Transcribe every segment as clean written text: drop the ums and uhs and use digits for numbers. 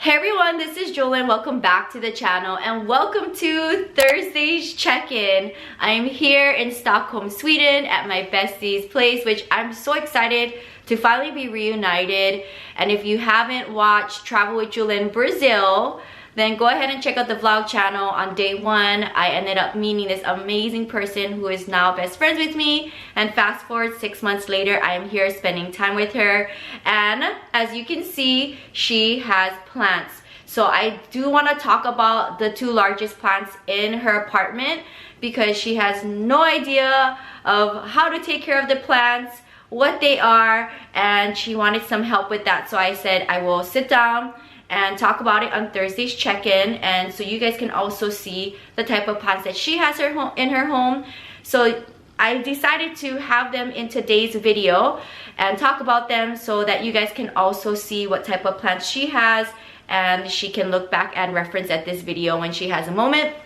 Hey everyone, this is Jewelyn. Welcome back to the channel and welcome to Thursday's check-in. I'm here in Stockholm, Sweden at my bestie's place, which I'm so excited to finally be reunited. And if you haven't watched Travel with Jewelyn Brazil, then go ahead and check out the vlog channel. On day one, I ended up meeting this amazing person who is now best friends with me. And fast forward 6 months later, I am here spending time with her. And as you can see, she has plants. So I do want to talk about the two largest plants in her apartment because she has no idea of how to take care of the plants, what they are, and she wanted some help with that. So I said I will sit down and talk about it on Thursday's check-in, and so you guys can also see the type of plants that she has in her home. So I decided to have them in today's video and talk about them so that you guys can also see what type of plants she has, and she can look back and reference at this video when she has a moment.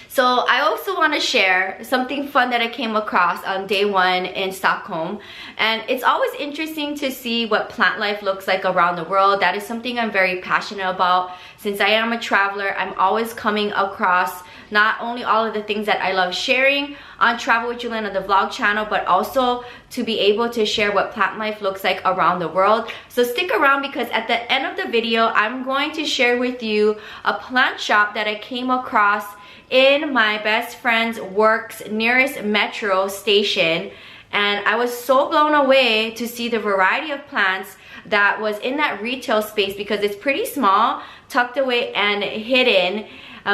So I also want to share something fun that I came across on day one in Stockholm. And it's always interesting to see what plant life looks like around the world. That is something I'm very passionate about. Since I am a traveler, I'm always coming across not only all of the things that I love sharing on Travel with Jewelyn on the vlog channel, but also to be able to share what plant life looks like around the world. So stick around because at the end of the video, I'm going to share with you a plant shop that I came across in my best friend's work's nearest metro station, and I was so blown away to see the variety of plants that was in that retail space because it's pretty small, tucked away and hidden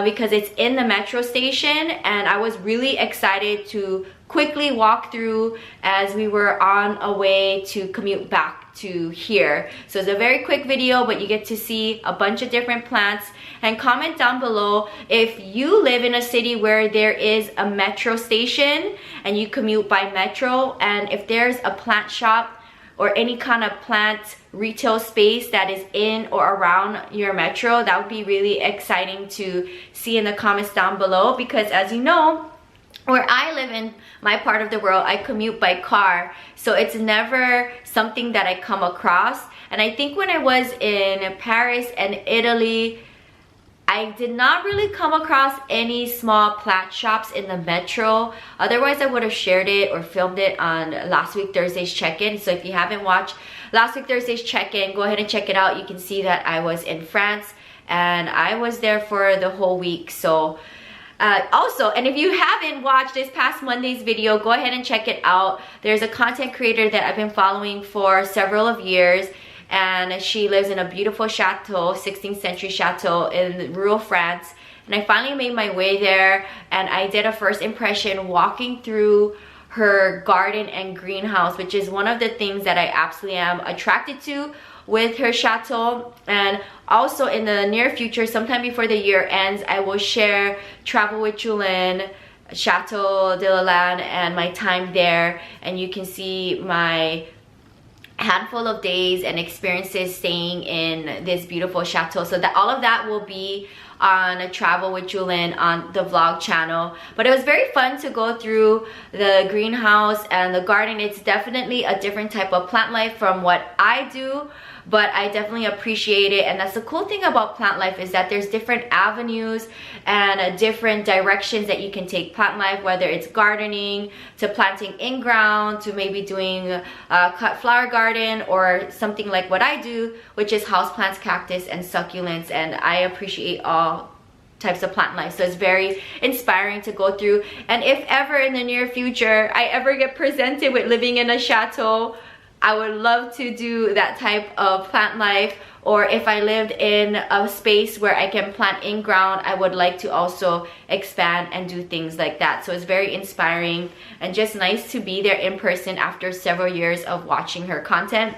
because it's in the metro station. And I was really excited to quickly walk through as we were on a way to commute back to here. So it's a very quick video, but you get to see a bunch of different plants. And comment down below if you live in a city where there is a metro station and you commute by metro, and if there's a plant shop or any kind of plant retail space that is in or around your metro. That would be really exciting to see in the comments down below, because as you know, where I live in my part of the world, I commute by car, so it's never something that I come across. And I think when I was in Paris and Italy, I did not really come across any small plant shops in the metro. Otherwise, I would have shared it or filmed it on last week Thursday's check-in. So if you haven't watched last week Thursday's check-in, go ahead and check it out. You can see that I was in France and I was there for the whole week. So also, and if you haven't watched this past Monday's video, go ahead and check it out. There's a content creator that I've been following for several of years, and she lives in a beautiful chateau, 16th century chateau in rural France. And I finally made my way there, and I did a first impression walking through her garden and greenhouse, which is one of the things that I absolutely am attracted to with her chateau. And also in the near future, sometime before the year ends, I will share Travel with Jewelyn, Chateau de la Land, and my time there, and you can see my handful of days and experiences staying in this beautiful chateau. So that all of that will be on Travel with Jewelyn on the vlog channel. But it was very fun to go through the greenhouse and the garden. It's definitely a different type of plant life from what I do, but I definitely appreciate it. And that's the cool thing about plant life, is that there's different avenues and different directions that you can take plant life, whether it's gardening to planting in ground to maybe doing a cut flower garden, or something like what I do, which is houseplants, cactus, and succulents. And I appreciate all types of plant life, so it's very inspiring to go through. And if ever in the near future I ever get presented with living in a chateau, I would love to do that type of plant life. Or if I lived in a space where I can plant in ground, I would like to also expand and do things like that. So it's very inspiring and just nice to be there in person after several years of watching her content.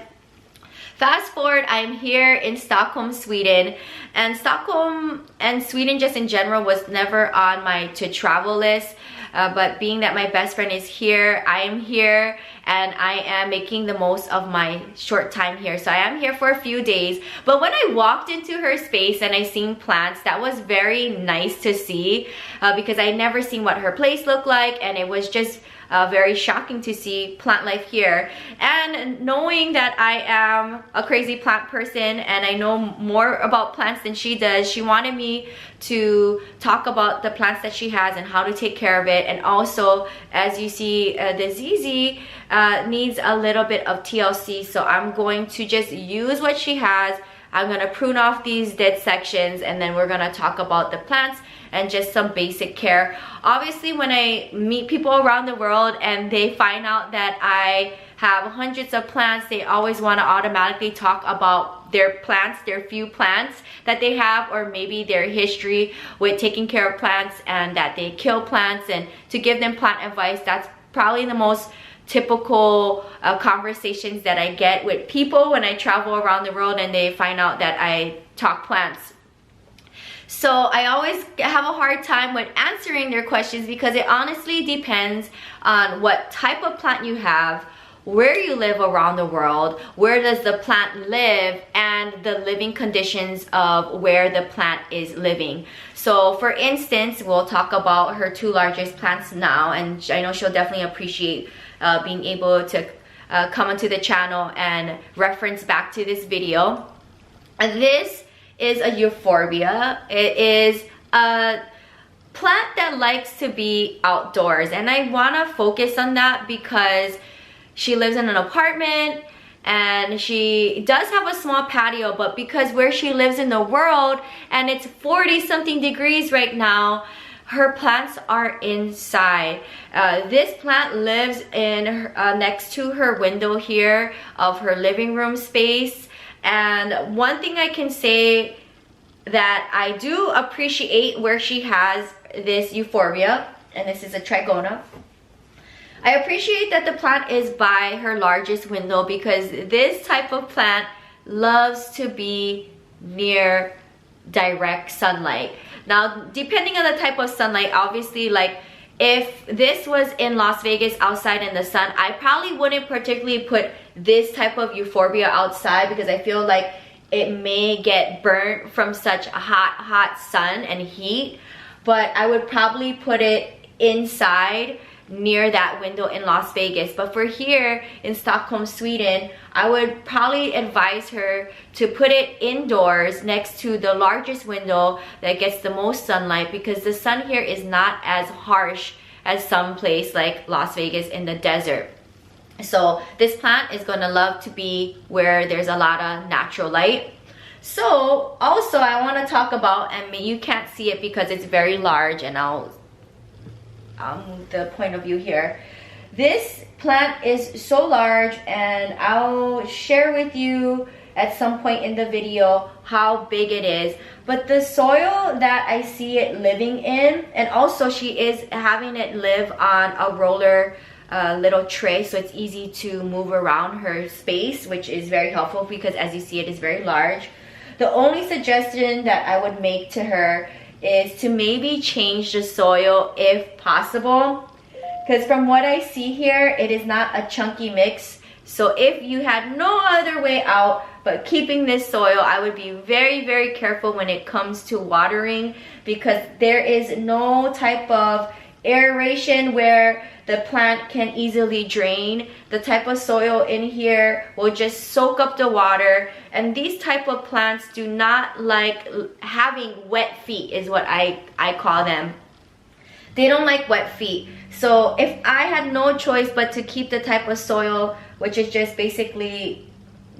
Fast forward, I'm here in Stockholm, Sweden, and Stockholm and Sweden just in general was never on my to travel list. But being that my best friend is here, I am here, and I am making the most of my short time here. So I am here for a few days. But when I walked into her space and I seen plants, that was very nice to see because I never seen what her place looked like, and it was just very shocking to see plant life here. And knowing that I am a crazy plant person and I know more about plants than she does, she wanted me to talk about the plants that she has and how to take care of it. And also, as you see, the ZZ needs a little bit of TLC, so I'm going to just use what she has. I'm gonna prune off these dead sections, and then we're gonna talk about the plants and just some basic care. Obviously, when I meet people around the world and they find out that I have hundreds of plants, they always want to automatically talk about their plants, their few plants that they have, or maybe their history with taking care of plants and that they kill plants, and to give them plant advice. That's probably the most typical conversations that I get with people when I travel around the world and they find out that I talk plants. So I always have a hard time with answering their questions because it honestly depends on what type of plant you have, where you live around the world, where does the plant live, and the living conditions of where the plant is living. So for instance, we'll talk about her two largest plants now, and I know she'll definitely appreciate being able to come onto the channel and reference back to this video. And this is a euphorbia. It is a plant that likes to be outdoors, and I want to focus on that because she lives in an apartment and she does have a small patio, but because where she lives in the world and it's 40 something degrees right now, her plants are inside. This plant lives in her, next to her window here of her living room space. And one thing I can say that I do appreciate where she has this euphorbia, and this is a trigona. I appreciate that the plant is by her largest window because this type of plant loves to be near direct sunlight. Now, depending on the type of sunlight, obviously, like if this was in Las Vegas outside in the sun, I probably wouldn't particularly put this type of euphorbia outside because I feel like it may get burnt from such hot sun and heat. But I would probably put it inside near that window in Las Vegas. But for here in Stockholm, Sweden, I would probably advise her to put it indoors next to the largest window that gets the most sunlight, because the sun here is not as harsh as some place like Las Vegas in the desert. So this plant is gonna love to be where there's a lot of natural light. So also I want to talk about, and you can't see it because it's very large, and I'll move the point of view here. This plant is so large, and I'll share with you at some point in the video how big it is. But the soil that I see it living in, and also she is having it live on a roller little tray, so it's easy to move around her space, which is very helpful because as you see it is very large. The only suggestion that I would make to her is to maybe change the soil if possible, because from what I see here, it is not a chunky mix. So if you had no other way out but keeping this soil, I would be very, very careful when it comes to watering, because there is no type of aeration where the plant can easily drain. The type of soil in here will just soak up the water, and these type of plants do not like having wet feet, is what I call them. They don't like wet feet. So if I had no choice but to keep the type of soil, which is just basically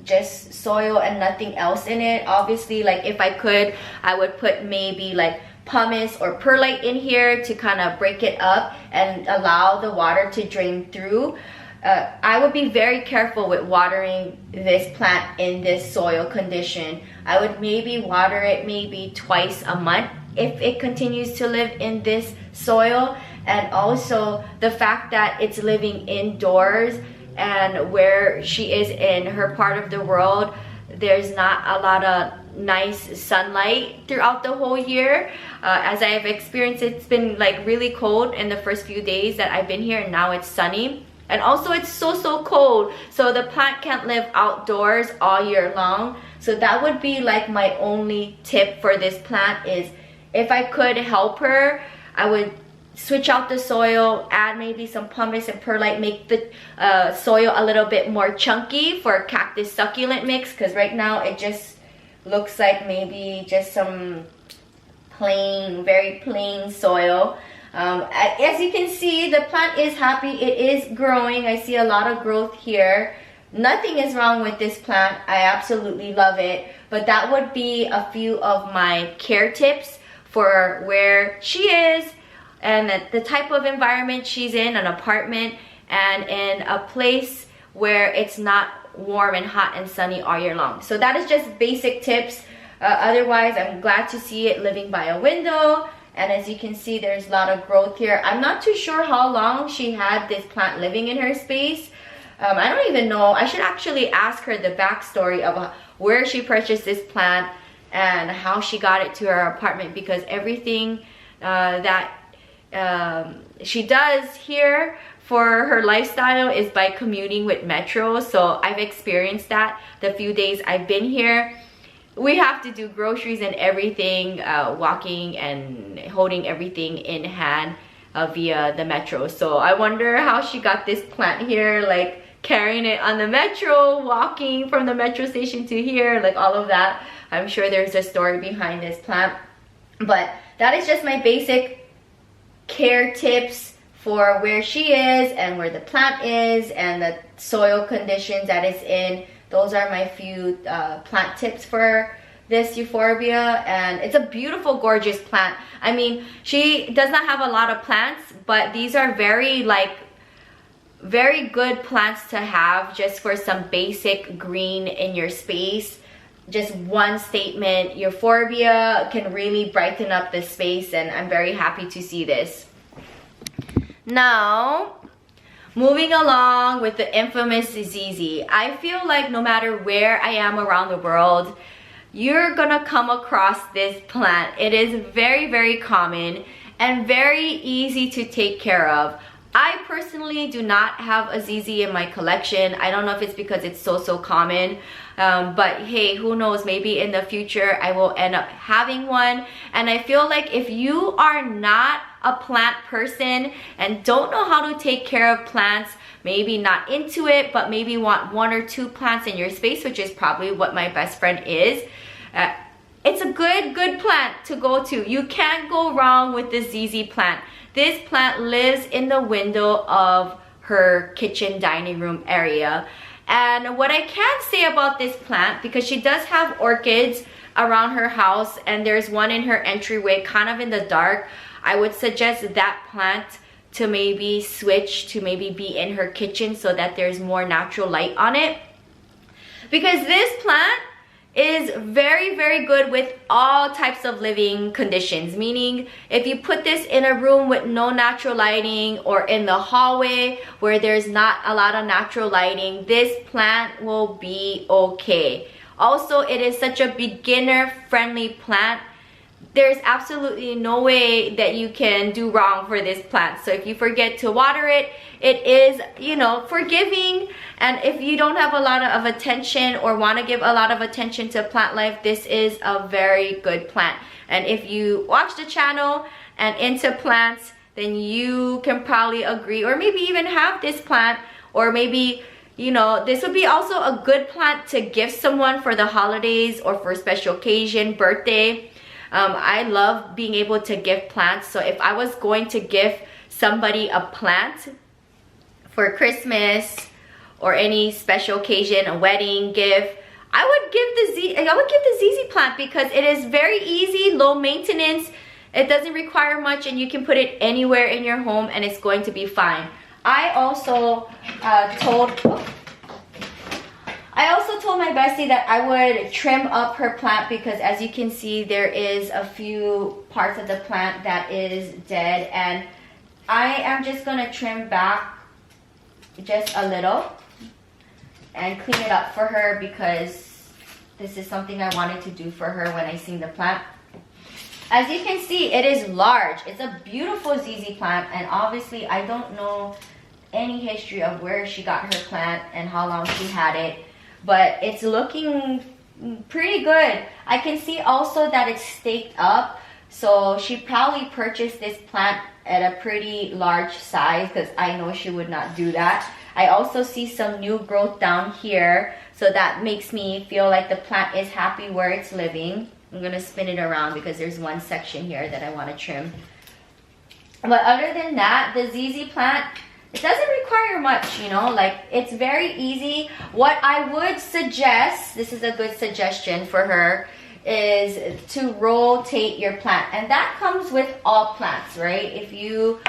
just soil and nothing else in it, obviously, like if I could, I would put maybe like pumice or perlite in here to kind of break it up and allow the water to drain through. I would be very careful with watering this plant in this soil condition. I would maybe water it maybe twice a month if it continues to live in this soil. And also the fact that it's living indoors, and where she is in her part of the world, there's not a lot of nice sunlight throughout the whole year. As I have experienced, it's been like really cold in the first few days that I've been here, and now it's sunny. And also it's so cold, so the plant can't live outdoors all year long. So that would be like my only tip for this plant, is if I could help her, I would switch out the soil, add maybe some pumice and perlite, make the soil a little bit more chunky for cactus succulent mix, because right now it just looks like maybe just some plain, very plain soil. As you can see, the plant is happy. It is growing. I see a lot of growth here. Nothing is wrong with this plant. I absolutely love it. But that would be a few of my care tips for where she is and the type of environment she's in, an apartment, and in a place where it's not warm and hot and sunny all year long. So that is just basic tips. Otherwise, I'm glad to see it living by a window. And as you can see, there's a lot of growth here. I'm not too sure how long she had this plant living in her space. I don't even know. I should actually ask her the backstory of where she purchased this plant and how she got it to her apartment, because everything that she does here for her lifestyle is by commuting with Metro. So I've experienced that the few days I've been here. We have to do groceries and everything, walking and holding everything in hand via the Metro. So I wonder how she got this plant here, like carrying it on the Metro, walking from the Metro station to here, like all of that. I'm sure there's a story behind this plant. But that is just my basic care tips for where she is and where the plant is and the soil conditions that it's in. Those are my few plant tips for this euphorbia, and it's a beautiful, gorgeous plant. I mean, she does not have a lot of plants, but these are very good plants to have just for some basic green in your space. Just one statement euphorbia can really brighten up the space, and I'm very happy to see this. Now, moving along with the infamous ZZ. I feel like no matter where I am around the world, you're gonna come across this plant. It is very, very common and very easy to take care of. I personally do not have a ZZ in my collection. I don't know if it's because it's so common, but hey, who knows, maybe in the future I will end up having one. And I feel like if you are not a plant person and don't know how to take care of plants, maybe not into it, but maybe want 1 or 2 plants in your space, which is probably what my best friend is, it's a good plant to go to. You can't go wrong with the ZZ plant. This plant lives in the window of her kitchen dining room area. And what I can say about this plant, because she does have orchids around her house and there's one in her entryway kind of in the dark, I would suggest that plant to maybe switch to maybe be in her kitchen so that there's more natural light on it. Because this plant is very good with all types of living conditions, meaning if you put this in a room with no natural lighting or in the hallway where there's not a lot of natural lighting, this plant will be okay. Also, it is such a beginner friendly plant. There's absolutely no way that you can do wrong for this plant. So if you forget to water it, it is, you know, forgiving. And if you don't have a lot of attention or want to give a lot of attention to plant life, this is a very good plant. And if you watch the channel and into plants, then you can probably agree or maybe even have this plant, or maybe, you know, this would be also a good plant to give someone for the holidays or for a special occasion, birthday. I love being able to give plants. So if I was going to give somebody a plant for Christmas or any special occasion, a wedding gift, I would give the ZZ plant because it is very easy, low maintenance. It doesn't require much and you can put it anywhere in your home and it's going to be fine. I also told my bestie that I would trim up her plant because as you can see, there is a few parts of the plant that is dead, and I am just gonna trim back just a little and clean it up for her because this is something I wanted to do for her when I seen the plant. As you can see, it is large. It's a beautiful ZZ plant, and obviously I don't know any history of where she got her plant and how long she had it, but it's looking pretty good. I can see also that it's staked up, So she probably purchased this plant at a pretty large size because I know she would not do that. I also see some new growth down here, so that makes me feel like the plant is happy where it's living. I'm gonna spin it around because there's one section here that I want to trim. But other than that, the ZZ plant, it doesn't require much, you know, like it's very easy. What I would suggest, this is a good suggestion for her, is to rotate your plant. And that comes with all plants, right? If you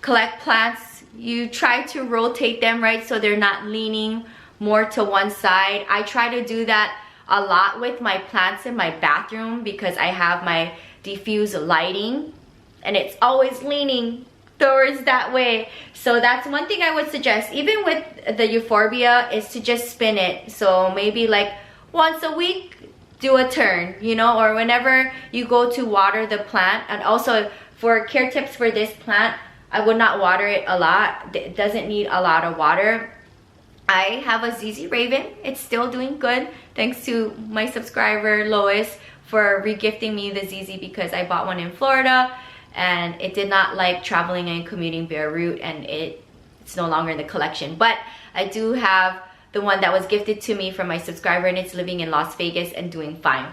collect plants, you try to rotate them, right? So they're not leaning more to one side. I try to do that a lot with my plants in my bathroom because I have my diffuse lighting and it's always leaning towards that way. So that's one thing I would suggest, even with the euphorbia, is to just spin it. So maybe like once a week, do a turn, you know, or whenever you go to water the plant. And also for care tips for this plant, I would not water it a lot. It doesn't need a lot of water. I have a ZZ Raven. It's still doing good. Thanks to my subscriber Lois for regifting me the ZZ because I bought one in Florida and it did not like traveling and commuting bare route, and it's no longer in the collection. But I do have the one that was gifted to me from my subscriber, and it's living in Las Vegas and doing fine.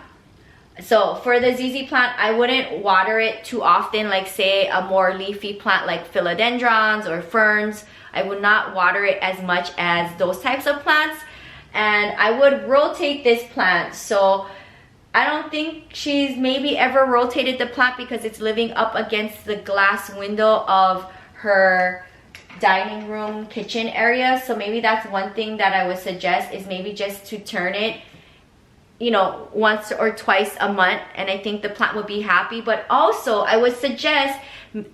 So for the ZZ plant, I wouldn't water it too often, like say a more leafy plant like philodendrons or ferns. I would not water it as much as those types of plants. And I would rotate this plant. So I don't think she's maybe ever rotated the plant because it's living up against the glass window of her dining room kitchen area. So maybe that's one thing that I would suggest, is maybe just to turn it, you know, once or twice a month, and I think the plant would be happy. But also I would suggest,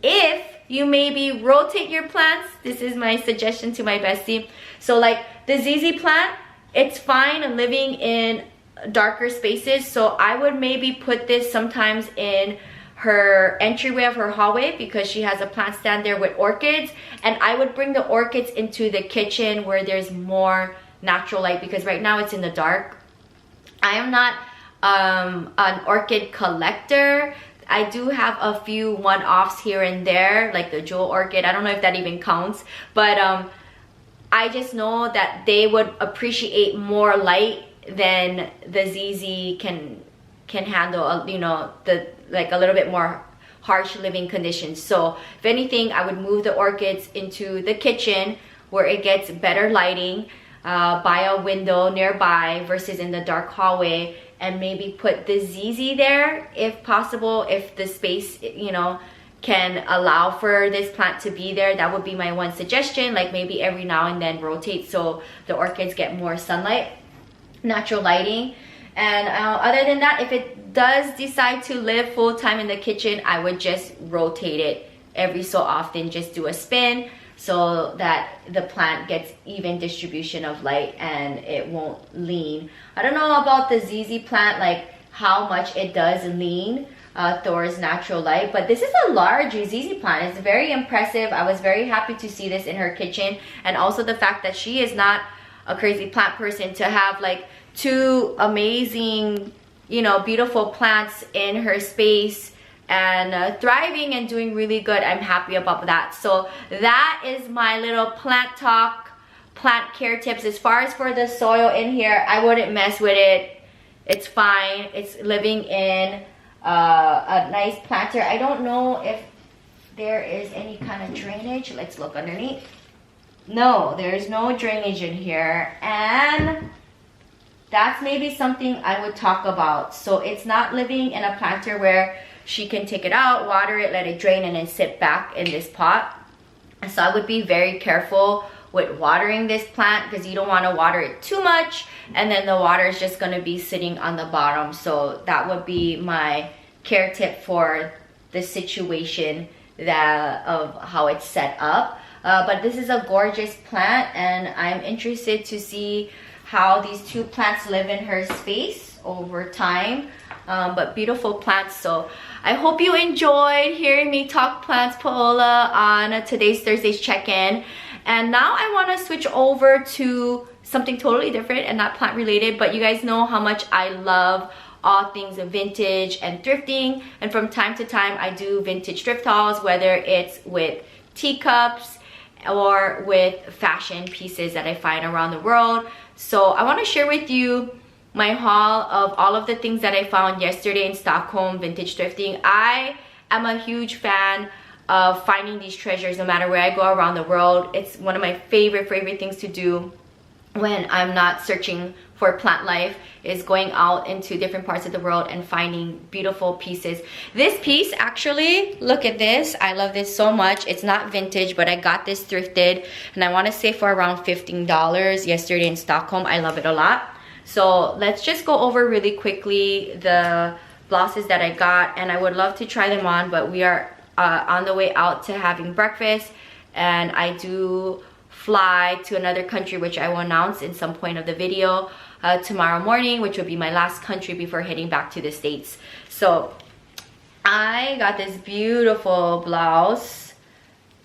if you maybe rotate your plants, this is my suggestion to my bestie. So like the ZZ plant, it's fine living in darker spaces, so I would maybe put this sometimes in her entryway of her hallway because she has a plant stand there with orchids, and I would bring the orchids into the kitchen where there's more natural light, because right now it's in the dark. I am not an orchid collector. I do have a few one-offs here and there, like the jewel orchid. I don't know if that even counts, but I just know that they would appreciate more light than the ZZ can handle, you know, the like a little bit more harsh living conditions. So if anything, I would move the orchids into the kitchen where it gets better lighting, by a window nearby versus in the dark hallway, and maybe put the ZZ there if possible, if the space, you know, can allow for this plant to be there. That would be my one suggestion. Like maybe every now and then rotate so the orchids get more sunlight, natural lighting. And other than that, if it does decide to live full-time in the kitchen, I would just rotate it every so often. Just do a spin so that the plant gets even distribution of light and it won't lean. I don't know about the ZZ plant, like how much it does lean towards natural light, but this is a large ZZ plant. It's very impressive. I was very happy to see this in her kitchen, and also the fact that she is not a crazy plant person, to have like two amazing, you know, beautiful plants in her space and thriving and doing really good. I'm happy about that. So that is my little plant talk, plant care tips. As far as for the soil in here, I wouldn't mess with it. It's fine. It's living in a nice planter. I don't know if there is any kind of drainage. Let's look underneath. No, there's no drainage in here, and that's maybe something I would talk about. So it's not living in a planter where she can take it out, water it, let it drain, and then sit back in this pot. So I would be very careful with watering this plant, because you don't want to water it too much and then the water is just going to be sitting on the bottom. So that would be my care tip for the situation of how it's set up. But this is a gorgeous plant, and I'm interested to see how these two plants live in her space over time. But beautiful plants. So I hope you enjoyed hearing me talk plants, Paola, on today's Thursday's check-in. And now I want to switch over to something totally different and not plant related, but you guys know how much I love all things vintage and thrifting. And from time to time, I do vintage thrift hauls, whether it's with teacups or with fashion pieces that I find around the world. So I want to share with you my haul of all of the things that I found yesterday in Stockholm vintage thrifting. I am a huge fan of finding these treasures no matter where I go around the world. It's one of my favorite things to do when I'm not searching for plant life, is going out into different parts of the world and finding beautiful pieces. This piece, actually, look at this. I love this so much. It's not vintage, but I got this thrifted, and I want to say for around $15 yesterday in Stockholm. I love it a lot. So let's just go over really quickly the blouses that I got, and I would love to try them on, but we are on the way out to having breakfast, and I do fly to another country, which I will announce in some point of the video tomorrow morning, which will be my last country before heading back to the States. So I got this beautiful blouse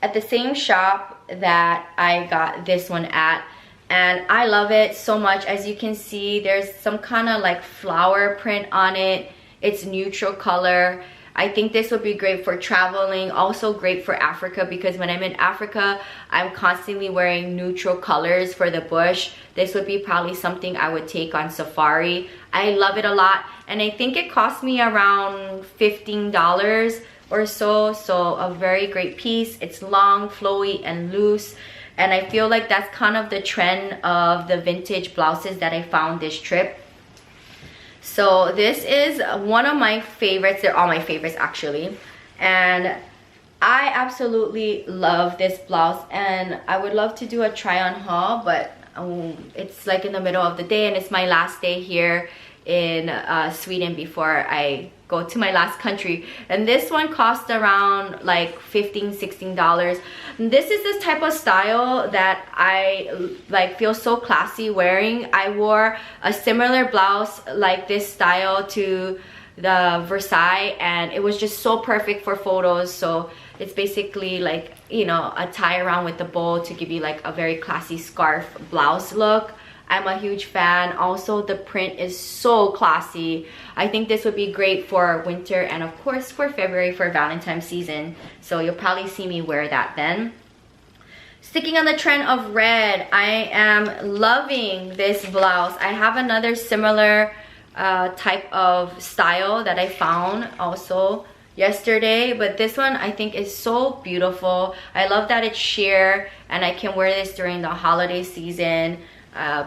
at the same shop that I got this one at, and I love it so much. As you can see, there's some kind of like flower print on it. It's neutral color. I think this would be great for traveling, also great for Africa, because when I'm in Africa, I'm constantly wearing neutral colors for the bush. This would be probably something I would take on safari. I love it a lot, and I think it cost me around $15 or so. So a very great piece. It's long, flowy, and loose, and I feel like that's kind of the trend of the vintage blouses that I found this trip. So this is one of my favorites. They're all my favorites actually, and I absolutely love this blouse, and I would love to do a try on haul, but it's like in the middle of the day, and it's my last day here in Sweden before I go to my last country. And this one cost around like $15–16. This is this type of style that I like, feel so classy wearing. I wore a similar blouse like this style to the Versailles, and it was just so perfect for photos. So it's basically like, you know, a tie around with the bow to give you like a very classy scarf blouse look. I'm a huge fan. Also, the print is so classy. I think this would be great for winter and of course for February for Valentine's season. So you'll probably see me wear that then. Sticking on the trend of red, I am loving this blouse. I have another similar type of style that I found also yesterday, but this one I think is so beautiful. I love that it's sheer, and I can wear this during the holiday season.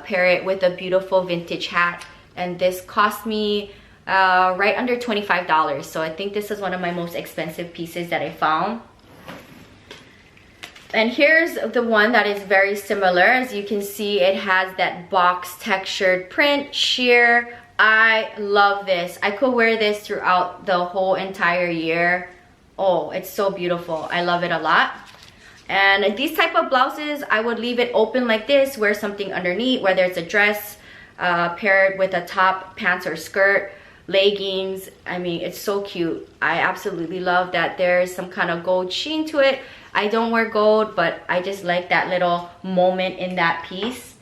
Pair it with a beautiful vintage hat, and this cost me right under $25. So I think this is one of my most expensive pieces that I found. And here's the one that is very similar. As you can see, it has that box textured print, sheer. I love this. I could wear this throughout the whole entire year. Oh, it's so beautiful. I love it a lot. And these type of blouses, I would leave it open like this, wear something underneath, whether it's a dress paired with a top, pants, or skirt, leggings. I mean, it's so cute. I absolutely love that there's some kind of gold sheen to it. I don't wear gold, but I just like that little moment in that piece.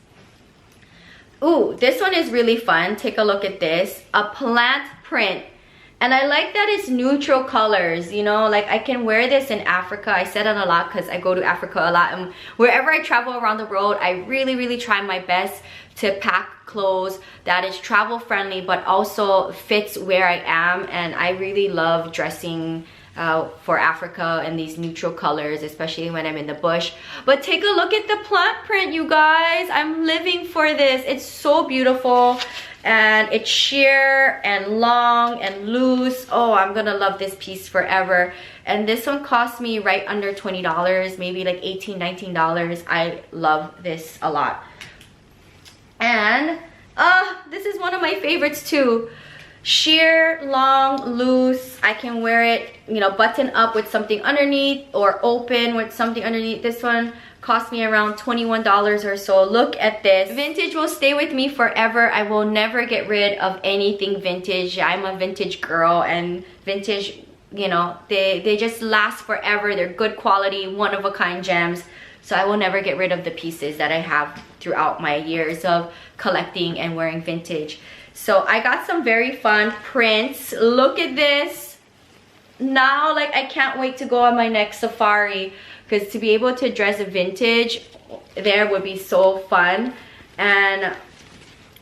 Ooh, this one is really fun. Take a look at this. A plant print. And I like that it's neutral colors, you know, like I can wear this in Africa. I said it a lot because I go to Africa a lot, and wherever I travel around the world, I really try my best to pack clothes that is travel friendly but also fits where I am. And I really love dressing for Africa in these neutral colors, especially when I'm in the bush. But take a look at the plant print, you guys. I'm living for this. It's so beautiful, and it's sheer and long and loose. Oh, I'm gonna love this piece forever. And this one cost me right under $20, maybe like $18–19. I love this a lot. And this is one of my favorites too. Sheer, long, loose. I can wear it, you know, button up with something underneath or open with something underneath. This one cost me around $21 or so. Look at this. Vintage will stay with me forever. I will never get rid of anything vintage. I'm a vintage girl, and vintage, you know, they just last forever. They're good quality, one-of-a-kind gems. So I will never get rid of the pieces that I have throughout my years of collecting and wearing vintage. So I got some very fun prints. Look at this. Now, like, I can't wait to go on my next safari, because to be able to dress vintage there would be so fun. And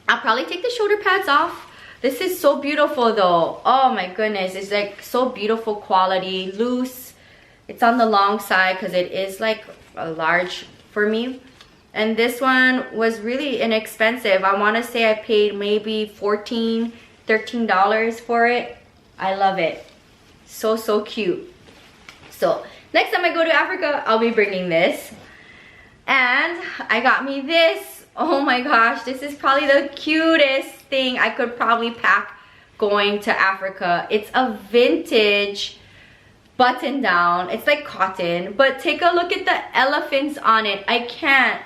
I'll probably take the shoulder pads off. This is so beautiful though. Oh my goodness, it's like so beautiful quality, loose. It's on the long side because it is like a large for me. And this one was really inexpensive. I want to say I paid maybe $14, $13 for it. I love it. So cute. So next time I go to Africa, I'll be bringing this. And I got me this. Oh my gosh, this is probably the cutest thing I could probably pack going to Africa. It's a vintage button down. It's like cotton, but take a look at the elephants on it. I can't.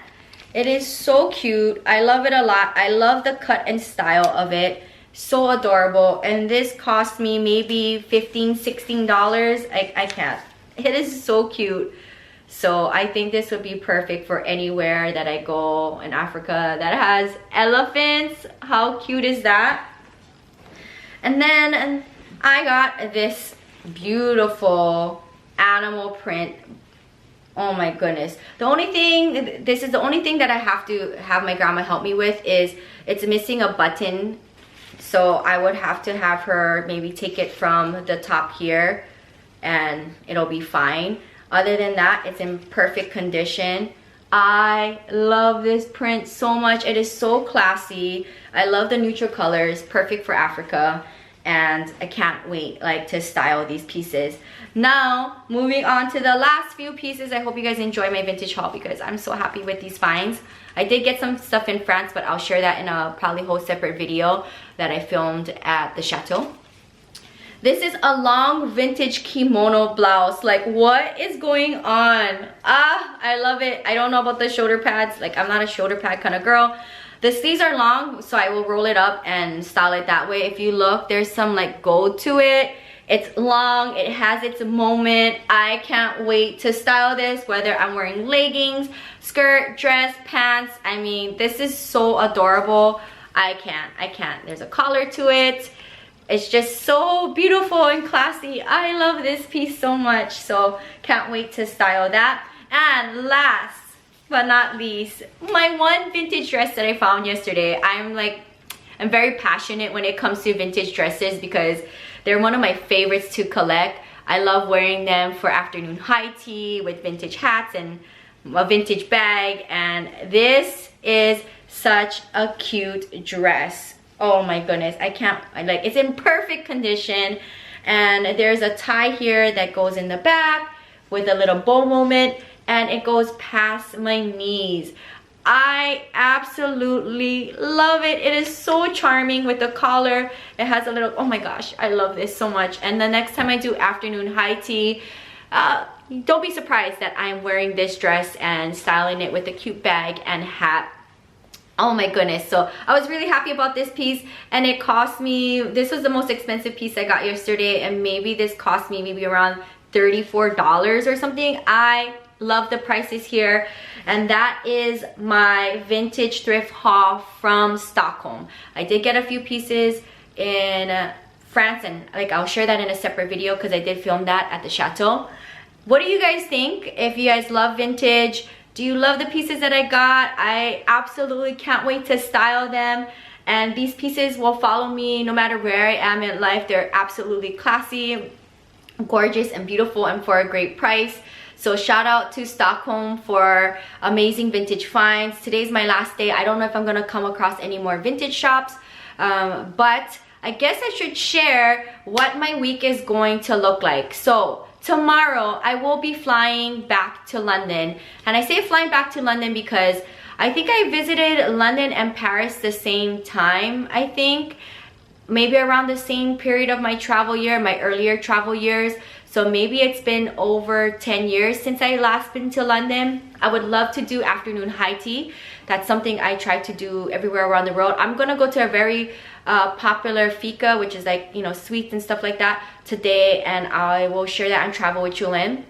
It is so cute. I love it a lot. I love the cut and style of it. So adorable. And this cost me maybe $15, $16. I can't. It is so cute. So I think this would be perfect for anywhere that I go in Africa that has elephants. How cute is that? And then I got this beautiful animal print. Oh my goodness. The only thing, this is the only thing that I have to have my grandma help me with, is it's missing a button. So I would have to have her maybe take it from the top here and it'll be fine. Other than that, it's in perfect condition. I love this print so much. It is so classy. I love the neutral colors, perfect for Africa. And I can't wait like to style these pieces. Now, moving on to the last few pieces. I hope you guys enjoy my vintage haul because I'm so happy with these finds. I did get some stuff in France, but I'll share that in a probably whole separate video that I filmed at the chateau. This is a long vintage kimono blouse. Like, what is going on? Ah, I love it. I don't know about the shoulder pads. Like, I'm not a shoulder pad kind of girl. The sleeves are long, so I will roll it up and style it that way. If you look, there's some like gold to it. It's long, it has its moment. I can't wait to style this, whether I'm wearing leggings, skirt, dress, pants. I mean, this is so adorable. I can't. There's a collar to it. It's just so beautiful and classy. I love this piece so much, so can't wait to style that. And last but not least, my one vintage dress that I found yesterday. I'm very passionate when it comes to vintage dresses because they're one of my favorites to collect. I love wearing them for afternoon high tea with vintage hats and a vintage bag. And this is such a cute dress. Oh my goodness, it's in perfect condition. And there's a tie here that goes in the back with a little bow moment, and it goes past my knees. I absolutely love it. It is so charming with the collar. It has a little, oh my gosh, I love this so much. And the next time I do afternoon high tea, don't be surprised that I'm wearing this dress and styling it with a cute bag and hat. Oh my goodness. So I was really happy about this piece, and it cost me, this was the most expensive piece I got yesterday, and maybe this cost me maybe around $34 or something. I love the prices here. And that is my vintage thrift haul from Stockholm. I did get a few pieces in France, and I'll share that in a separate video because I did film that at the chateau. What do you guys think? If you guys love vintage, do you love the pieces that I got? I absolutely can't wait to style them. And these pieces will follow me no matter where I am in life. They're absolutely classy, gorgeous, and beautiful, and for a great price. So shout out to Stockholm for amazing vintage finds. Today's my last day. I don't know if I'm gonna come across any more vintage shops, but I guess I should share what my week is going to look like. So tomorrow I will be flying back to London. And I say flying back to London because I think I visited London and Paris the same time. I think maybe around the same period of my travel year, my earlier travel years. So maybe it's been over 10 years since I last been to London. I would love to do afternoon high tea. That's something I try to do everywhere around the world. I'm gonna go to a very popular fika, which is like, you know, sweets and stuff like that today, and I will share that on Travel with Jewelyn.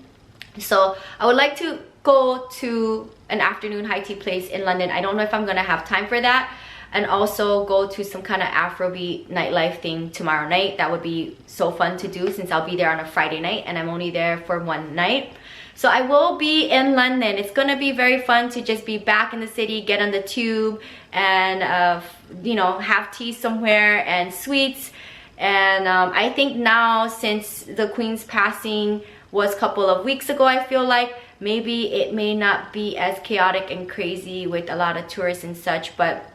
So I would like to go to an afternoon high tea place in London. I don't know if I'm gonna have time for that, and also go to some kind of Afrobeat nightlife thing tomorrow night. That would be so fun to do since I'll be there on a Friday night and I'm only there for one night. So I will be in London. It's gonna be very fun to just be back in the city, get on the tube, and you know, have tea somewhere and sweets. And I think now, since the Queen's passing was a couple of weeks ago, I feel like maybe it may not be as chaotic and crazy with a lot of tourists and such, but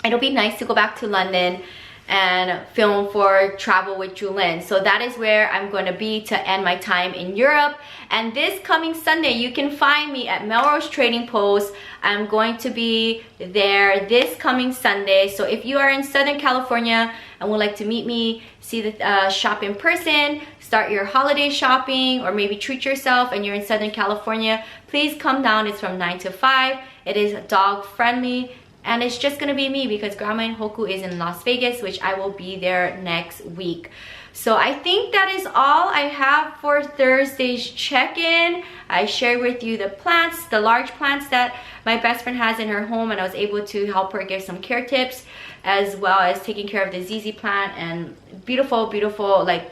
it'll be nice to go back to London and film for Travel with Jewelyn. So that is where I'm going to be to end my time in Europe. And this coming Sunday, you can find me at Melrose Trading Post. I'm going to be there this coming Sunday. So if you are in Southern California and would like to meet me, see the shop in person, start your holiday shopping, or maybe treat yourself and you're in Southern California, please come down. It's from 9 to 5. It is dog friendly. And it's just gonna be me because Grandma and Hoku is in Las Vegas, which I will be there next week. So I think that is all I have for Thursday's check-in. I shared with you the plants, the large plants that my best friend has in her home, and I was able to help her give some care tips, as well as taking care of the ZZ plant, and beautiful, beautiful, like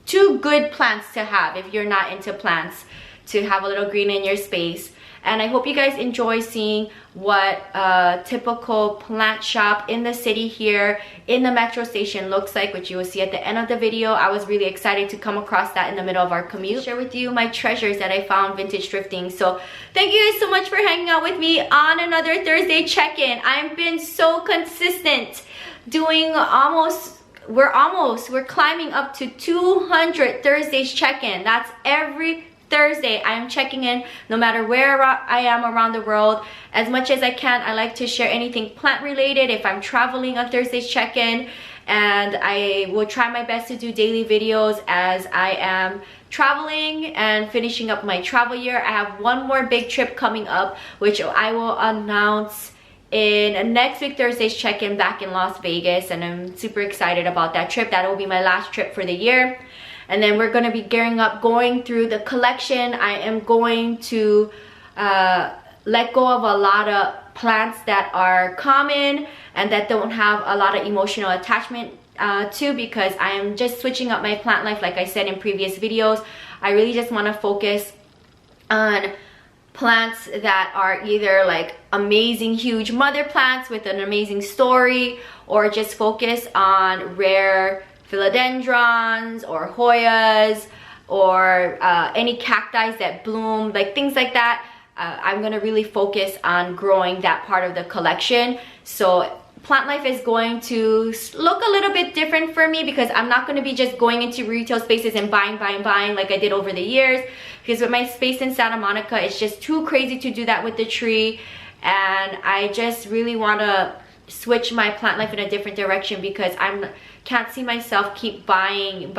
2 good plants to have if you're not into plants, to have a little green in your space. And I hope you guys enjoy seeing what a typical plant shop in the city here in the metro station looks like, which you will see at the end of the video. I was really excited to come across that in the middle of our commute. Share with you my treasures that I found vintage thrifting. So thank you guys so much for hanging out with me on another Thursday check-in. I've been so consistent, doing we're climbing up to 200 Thursdays check-in. That's every Thursday. I am checking in no matter where I am around the world. As much as I can, I like to share anything plant related if I'm traveling on Thursday's check-in, and I will try my best to do daily videos as I am traveling and finishing up my travel year. I have one more big trip coming up, which I will announce in next week Thursday's check-in back in Las Vegas, and I'm super excited about that trip. That will be my last trip for the year. And then we're going to be gearing up, going through the collection. I am going to let go of a lot of plants that are common and that don't have a lot of emotional attachment to, because I am just switching up my plant life. Like I said in previous videos, I really just want to focus on plants that are either like amazing huge mother plants with an amazing story, or just focus on rare philodendrons or Hoyas, or any cacti that bloom, like things like that. I'm gonna really focus on growing that part of the collection. So plant life is going to look a little bit different for me, because I'm not going to be just going into retail spaces and buying like I did over the years, because with my space in Santa Monica, it's just too crazy to do that with the tree. And I just really want to switch my plant life in a different direction, because I can't see myself keep buying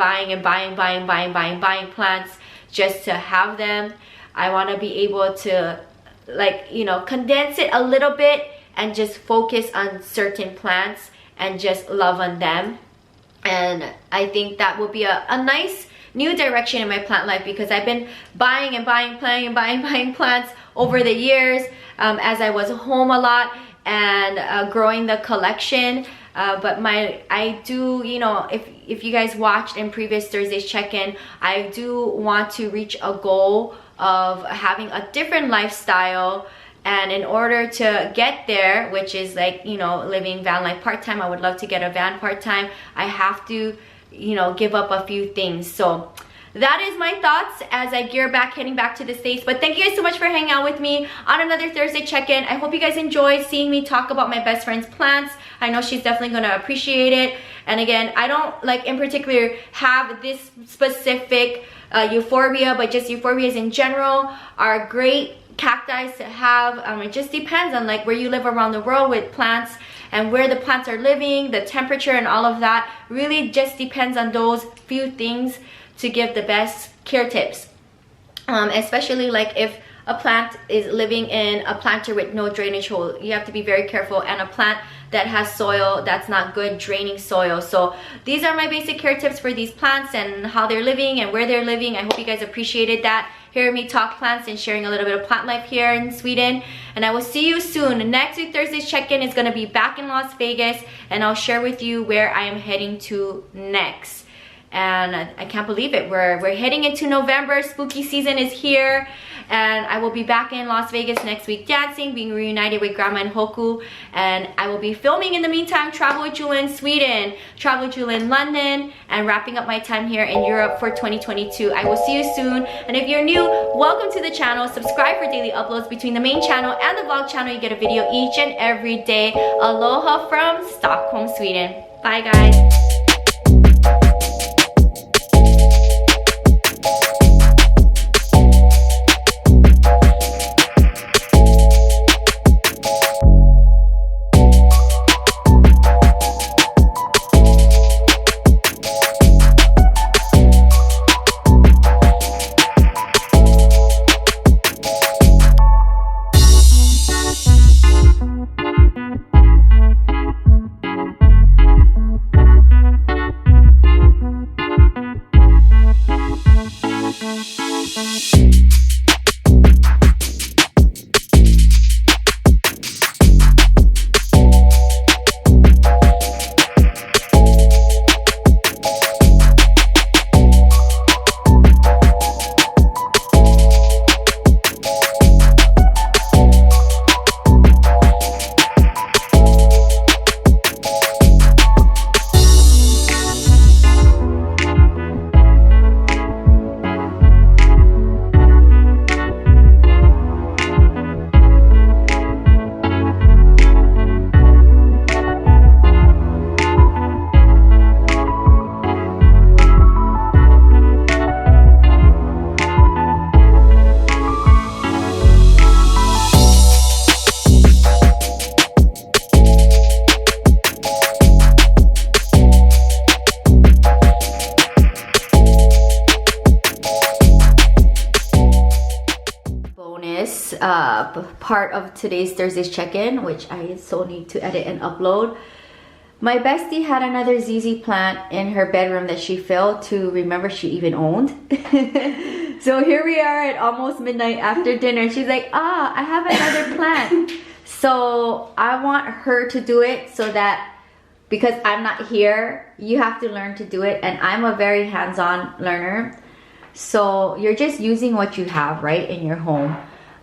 plants just to have them. I want to be able to, like, you know, condense it a little bit and just focus on certain plants and just love on them. And I think that will be a nice new direction in my plant life, because I've been buying plants over the years as I was home a lot, and growing the collection. But I do, you know, if you guys watched in previous Thursday's check-in, I do want to reach a goal of having a different lifestyle. And in order to get there, which is like, you know, living van life part-time, I would love to get a van part-time, I have to, you know, give up a few things. So that is my thoughts as I gear back, heading back to the States. But thank you guys so much for hanging out with me on another Thursday check-in. I hope you guys enjoyed seeing me talk about my best friend's plants. I know she's definitely going to appreciate it. And again, I don't like in particular have this specific euphorbia, but just euphorbias in general are great cacti to have. It just depends on like where you live around the world with plants, and where the plants are living, the temperature and all of that really just depends on those few things to give the best care tips. Especially like if a plant is living in a planter with no drainage hole. You have to be very careful, and a plant that has soil that's not good draining soil. So these are my basic care tips for these plants and how they're living and where they're living. I hope you guys appreciated that. Hearing me talk plants and sharing a little bit of plant life here in Sweden. And I will see you soon. Next week, Thursday's check-in is going to be back in Las Vegas, and I'll share with you where I am heading to next. And I can't believe it. We're heading into November. Spooky season is here. And I will be back in Las Vegas next week dancing, being reunited with Grandma and Hoku. And I will be filming in the meantime Travel with Jewelyn Sweden, Travel with Jewelyn London, and wrapping up my time here in Europe for 2022. I will see you soon. And if you're new, welcome to the channel. Subscribe for daily uploads. Between the main channel and the vlog channel, you get a video each and every day. Aloha from Stockholm, Sweden. Bye guys. Part of today's Thursday's check-in, which I so need to edit and upload. My bestie had another ZZ plant in her bedroom that she failed to remember she even owned. So here we are at almost midnight after dinner. She's like, I have another plant. So I want her to do it so that, because I'm not here, you have to learn to do it. And I'm a very hands-on learner. So you're just using what you have, right, in your home.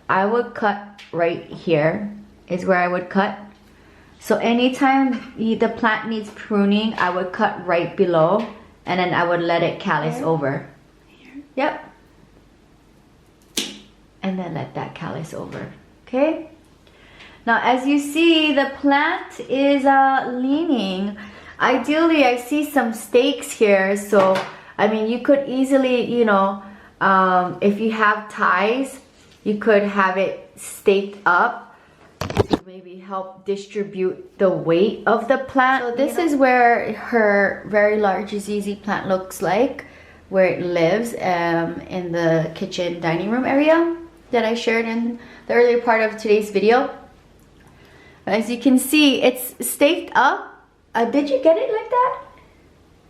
I would cut right here is where I would cut. So anytime the plant needs pruning, I would cut right below, and then I would let it callus over. Here. Yep. And then let that callus over. Okay. Now, as you see, the plant is leaning. Ideally, I see some stakes here. So, I mean, you could easily, you know, if you have ties, you could have it staked up to maybe help distribute the weight of the plant. So this is where her very large ZZ plant looks like, where it lives in the kitchen dining room area that I shared in the earlier part of today's video. As you can see, it's staked up. Did you get it like that?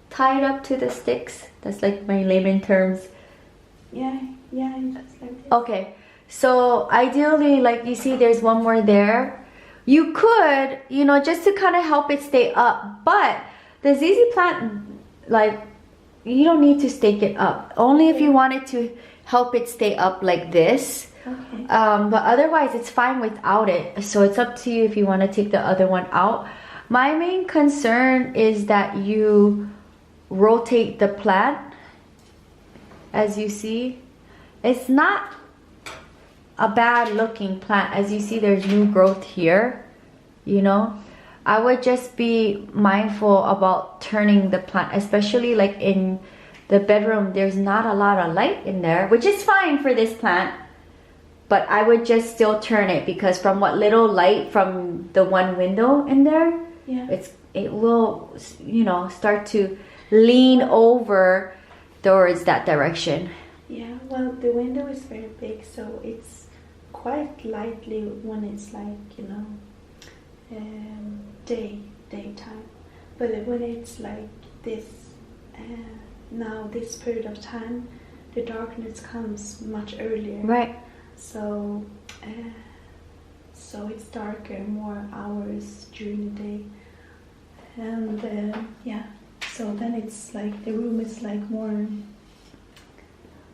Tied up to the sticks. That's like my layman terms. Yeah, that's like this. Okay. So ideally, like you see, there's one more there. You could, you know, just to kind of help it stay up. But the ZZ plant, like, you don't need to stake it up. Only if you wanted to help it stay up like this. Okay. But otherwise, it's fine without it. So it's up to you if you want to take the other one out. My main concern is that you rotate the plant. As you see, it's not a bad looking plant. As you see, there's new growth here, you know. I would just be mindful about turning the plant, especially like in the bedroom. There's not a lot of light in there, which is fine for this plant, but I would just still turn it, because from what little light from the one window in there, yeah, it will, you know, start to lean over towards that direction. Yeah, well, the window is very big, so it's quite lightly when it's like, you know, daytime. But when it's like this, now this period of time, the darkness comes much earlier. Right. So it's darker, more hours during the day. And yeah, so then it's like the room is like more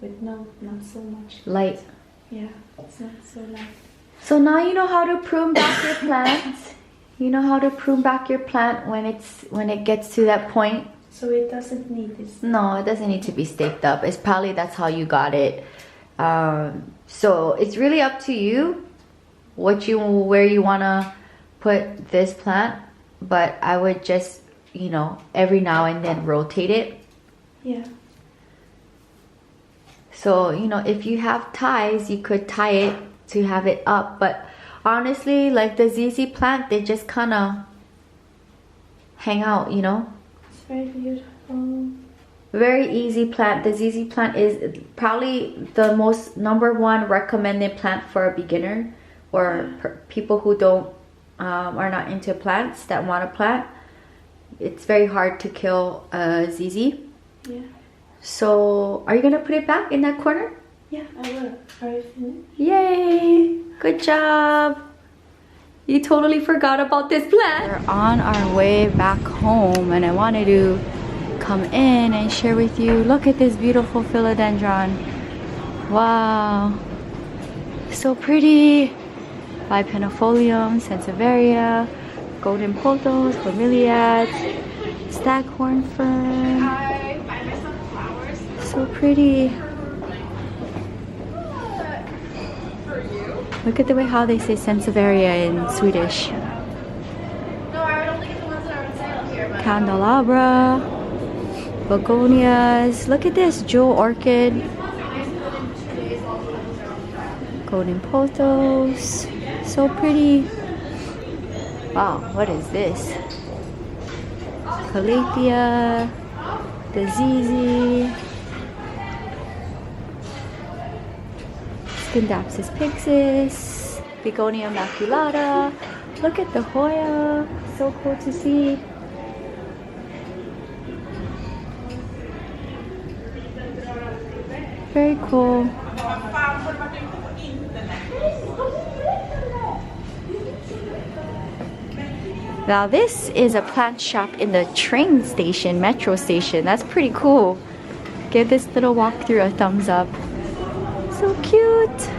with not so much light. Yeah, it's not so light. So now you know how to prune back your plant. You know how to prune back your plant when it gets to that point. So it doesn't need this. No, it doesn't need to be staked up. It's probably that's how you got it. So it's really up to you where you wanna put this plant. But I would just, you know, every now and then rotate it. Yeah. So, you know, if you have ties, you could tie it to have it up. But honestly, like the ZZ plant, they just kind of hang out, you know. It's very beautiful. Very easy plant. The ZZ plant is probably the most #1 recommended plant for a beginner or people who don't are not into plants that want to plant. It's very hard to kill ZZ. Yeah. So, are you gonna put it back in that corner? Yeah, I will. Are you finished? Yay! Good job! You totally forgot about this plant. We're on our way back home and I wanted to come in and share with you. Look at this beautiful philodendron. Wow! So pretty! Bipennifolium, Sansevieria, golden pothos, bromeliads, staghorn fern. I buy myself flowers. So pretty. Look at the way how they say Sansevieria in Swedish. No, I would only get the ones that are on sale here. But Candelabra, begonias. Look at this jewel orchid. Golden pothos. So pretty. Wow, what is this? Calathea, the ZZ, Scindapsus pyxis, Begonia maculata. Look at the Hoya. So cool to see. Very cool. Now this is a plant shop in the train station, metro station. That's pretty cool. Give this little walkthrough a thumbs up. So cute.